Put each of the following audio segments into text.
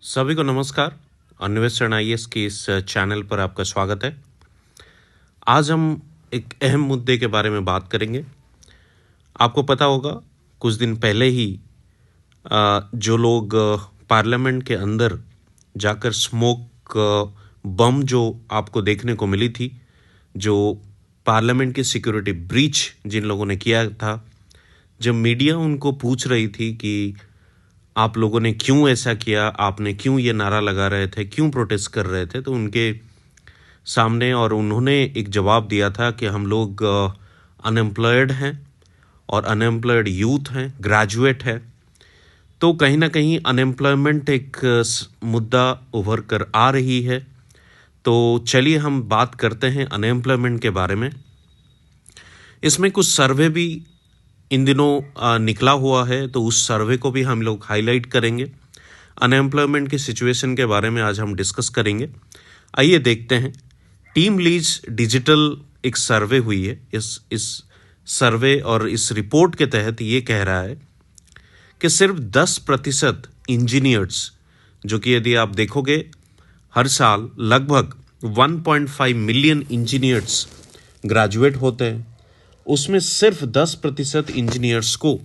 सभी को नमस्कार। अन्वेषण आईएएस के इस चैनल पर आपका स्वागत है। आज हम एक अहम मुद्दे के बारे में बात करेंगे। आपको पता होगा कुछ दिन पहले ही जो लोग पार्लियामेंट के अंदर जाकर स्मोक बम जो आपको देखने को मिली थी, जो पार्लियामेंट की सिक्योरिटी ब्रीच जिन लोगों ने किया था, जब मीडिया उनको पूछ रही थी कि आप लोगों ने क्यों ऐसा किया, आपने क्यों ये नारा लगा रहे थे, क्यों प्रोटेस्ट कर रहे थे, तो उनके सामने और उन्होंने एक जवाब दिया था कि हम लोग अनएम्प्लॉयड हैं और अनएम्प्लॉयड यूथ हैं, ग्रेजुएट है। तो कहीं ना कहीं अनएम्प्लॉयमेंट एक मुद्दा उभर कर आ रही है। तो चलिए हम बात करते हैं अनएम्प्लॉयमेंट के बारे में। इसमें कुछ सर्वे भी इन दिनों निकला हुआ है, तो उस सर्वे को भी हम लोग हाईलाइट करेंगे। अनएम्प्लॉयमेंट की सिचुएशन के बारे में आज हम डिस्कस करेंगे। आइए देखते हैं। टीम लीज डिजिटल एक सर्वे हुई है। इस सर्वे और इस रिपोर्ट के तहत ये कह रहा है कि सिर्फ 10% इंजीनियर्स, जो कि यदि आप देखोगे हर साल लगभग 1.5 मिलियन इंजीनियर्स ग्रेजुएट होते हैं, उसमें सिर्फ 10% इंजीनियर्स को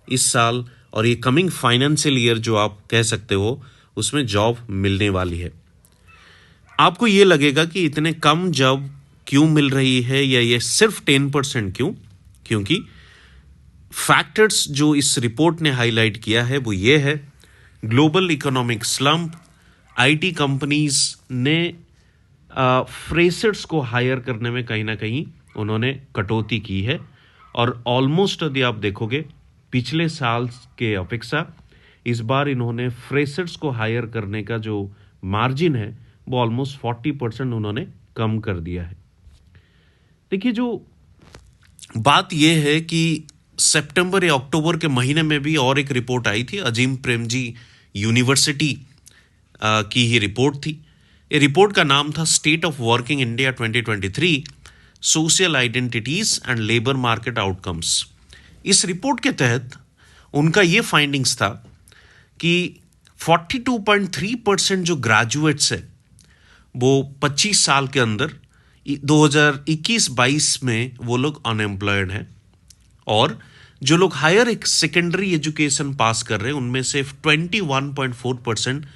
इस साल और ये कमिंग फाइनेंशियल ईयर जो आप कह सकते हो उसमें जॉब मिलने वाली है। आपको ये लगेगा कि इतने कम जॉब क्यों मिल रही है, या ये सिर्फ 10% क्यों? क्योंकि फैक्टर्स जो इस रिपोर्ट ने हाईलाइट किया है वो ये है, global economic slump, IT companies ने फ्रेशर्स को हायर करने में कहीं ना कहीं उन्होंने कटौती की है। और ऑलमोस्ट यदि आप देखोगे पिछले साल के अपेक्षा इस बार इन्होंने फ्रेशर्स को हायर करने का जो मार्जिन है वो ऑलमोस्ट 40% उन्होंने कम कर दिया है। देखिए, जो बात यह है कि सितंबर या अक्टूबर के महीने में भी और एक रिपोर्ट आई थी, अजीम प्रेमजी यूनिवर्सिटी की ही रिपोर्ट थी। ये रिपोर्ट का नाम था state of working India 2023, social identities and labour market outcomes. इस रिपोर्ट के तहत उनका ये फाइंडिंग्स था कि 42.3% जो ग्रेजुएट्स है वो 25 साल के अंदर 2021-22 में वो लोग अनएम्प्लॉयड हैं, और जो लोग हायर एक सेकेंडरी एजुकेशन पास कर रहे हैं उनमें से 21.4%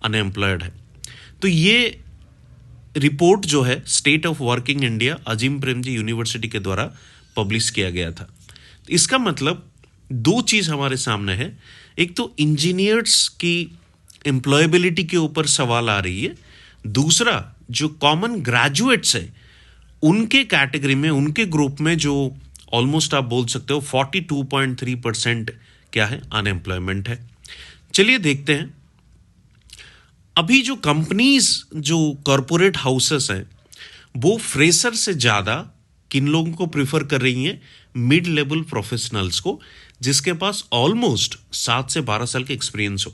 अनएम्प्लॉयड है। तो ये रिपोर्ट जो है state of working India Azim Premji university के द्वारा पब्लिश किया गया था। इसका मतलब दो चीज हमारे सामने है। एक तो इंजीनियर्स की एम्प्लॉयबिलिटी के ऊपर सवाल आ रही है, दूसरा जो कॉमन ग्रेजुएट्स है उनके कैटेगरी में, उनके ग्रुप में जो ऑलमोस्ट आप बोल सकते हो 42.3% क्या है, अनएम्प्लॉयमेंट है। चलिए देखते हैं। अभी जो कंपनीज, जो कॉरपोरेट हाउसेस हैं, वो फ्रेशर से ज्यादा किन लोगों को प्रिफर कर रही हैं? मिड लेवल प्रोफेशनल्स को, जिसके पास ऑलमोस्ट 7 से 12 साल का एक्सपीरियंस हो।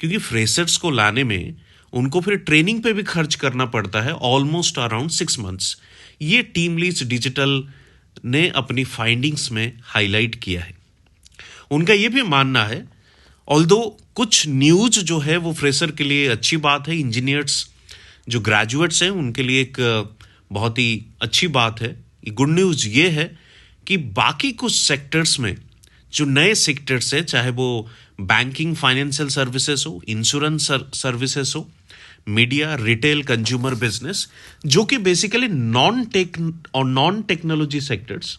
क्योंकि फ्रेशर्स को लाने में उनको फिर ट्रेनिंग पे भी खर्च करना पड़ता है, ऑलमोस्ट अराउंड 6 मंथ्स। ये टीम लीज डिजिटल ने अपनी फाइंडिंग्स में हाईलाइट किया है। उनका यह भी मानना है, ऑल्दो कुछ न्यूज जो है वो फ्रेशर के लिए अच्छी बात है, इंजीनियर्स जो ग्रेजुएट्स हैं उनके लिए एक बहुत ही अच्छी बात है। गुड न्यूज ये है कि बाकी कुछ सेक्टर्स में, जो नए सेक्टर्स है, चाहे वो बैंकिंग फाइनेंशियल सर्विसेज हो, इंश्योरेंस सर्विसेज हो, मीडिया, रिटेल, कंज्यूमर बिजनेस, जो कि बेसिकली नॉन टेक्नोलॉजी सेक्टर्स,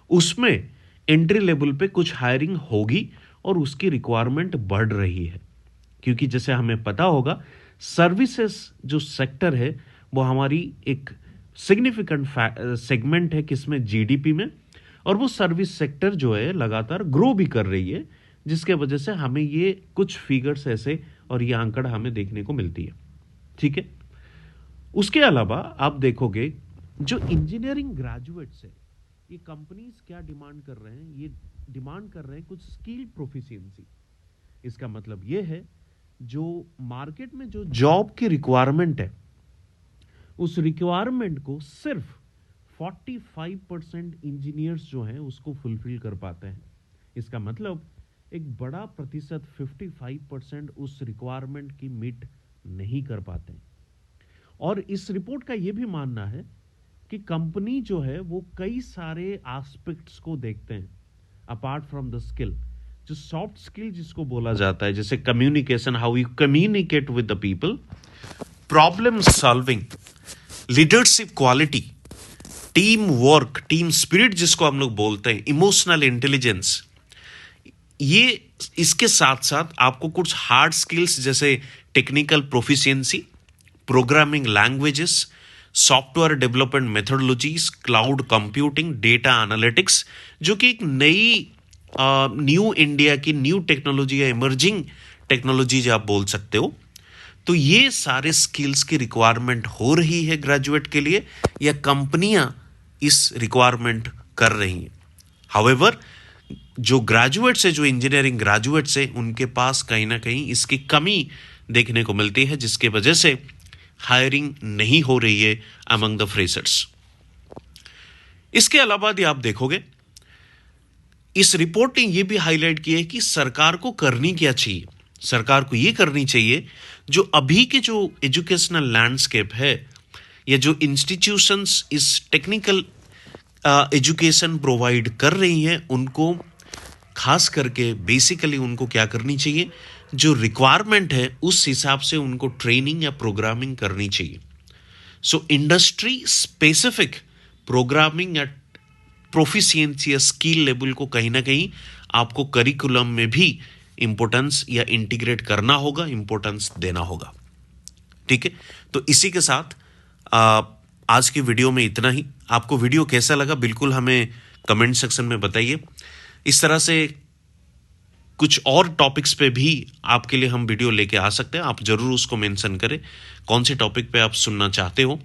उसमें एंट्री लेवल पे कुछ हायरिंग होगी और उसकी रिक्वायरमेंट बढ़ रही है। क्योंकि जैसे हमें पता होगा सर्विसेज जो सेक्टर है वो हमारी एक सिग्निफिकेंट सेगमेंट है किसमें, जीडीपी में। और वो सर्विस सेक्टर जो है लगातार ग्रो भी कर रही है, जिसके वजह से हमें ये कुछ फिगर्स ऐसे और ये आंकड़ा हमें देखने को मिलती है। ठीक है। उसके अलावा आप देखोगे जो इंजीनियरिंग ग्रेजुएट्स है, ये कंपनीज क्या डिमांड कर रहे हैं? ये डिमांड कर रहे हैं कुछ स्किल प्रोफिशिएंसी। इसका मतलब ये है जो मार्केट में जो जॉब की रिक्वायरमेंट है उस रिक्वायरमेंट को सिर्फ 45% इंजीनियर्स जो हैं उसको फुलफिल कर पाते हैं। इसका मतलब एक बड़ा प्रतिशत 55% उस रिक्वायरमेंट की मीट नहीं कर पाते हैं। और इस रिपोर्ट का यह भी मानना है कि कंपनी जो है वो कई सारे एस्पेक्ट्स को देखते हैं अपार्ट फ्रॉम द स्किल। जो सॉफ्ट स्किल जिसको बोला जाता है, जैसे communication, how you communicate with the people, problem solving, leadership quality, team work, team spirit जिसको हम लोग बोलते हैं, इमोशनल इंटेलिजेंस, ये इसके साथ साथ आपको कुछ हार्ड स्किल्स जैसे technical proficiency, programming languages, software development methodologies, cloud computing, data analytics, जो कि एक नई न्यू इंडिया की न्यू टेक्नोलॉजी या इमर्जिंग टेक्नोलॉजीज आप बोल सकते हो। तो ये सारे स्किल्स की रिक्वायरमेंट हो रही है ग्रेजुएट के लिए, या कंपनियां इस रिक्वायरमेंट कर रही हैं। हाउएवर, जो ग्रेजुएट्स है, जो इंजीनियरिंग ग्रेजुएट्स है, उनके पास कहीं ना कहीं इसकी कमी देखने को मिलती है, जिसके वजह से हायरिंग नहीं हो रही है अमंग द फ्रेशर्स। इसके अलावा यदि आप देखोगे, इस रिपोर्ट ने यह भी हाईलाइट किया है कि सरकार को करनी क्या चाहिए। सरकार को यह करनी चाहिए, जो अभी के जो एजुकेशनल लैंडस्केप है, या जो इंस्टीट्यूशंस इस टेक्निकल एजुकेशन प्रोवाइड कर रही हैं, उनको खास करके बेसिकली उनको क्या करनी चाहिए, जो रिक्वायरमेंट है उस हिसाब से उनको ट्रेनिंग या प्रोग्रामिंग करनी चाहिए। सो इंडस्ट्री स्पेसिफिक प्रोग्रामिंग या प्रोफिशिएंसी या स्किल लेवल को कहीं ना कहीं आपको करिकुलम में भी इंपॉर्टेंस या इंटीग्रेट करना होगा, इंपॉर्टेंस देना होगा। ठीक है, तो इसी के साथ आज की वीडियो में इतना ही। आपको वीडियो कैसा लगा बिल्कुल हमें कमेंट सेक्शन में बताइए। इस तरह से कुछ और टॉपिक्स पे भी आपके लिए हम वीडियो लेके आ सकते हैं, आप जरूर उसको मेंशन करें कौन से टॉपिक पे आप सुनना चाहते हो।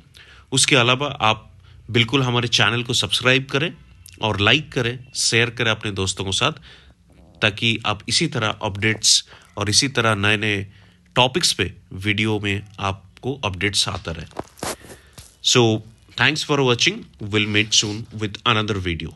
उसके अलावा आप बिल्कुल हमारे चैनल को सब्सक्राइब करें और लाइक करें, शेयर करें अपने दोस्तों के साथ, ताकि आप इसी तरह अपडेट्स और इसी तरह नए नए टॉपिक्स पे वीडियो में आपको अपडेट्स आता रहे। So thanks for watching, will meet soon with another video.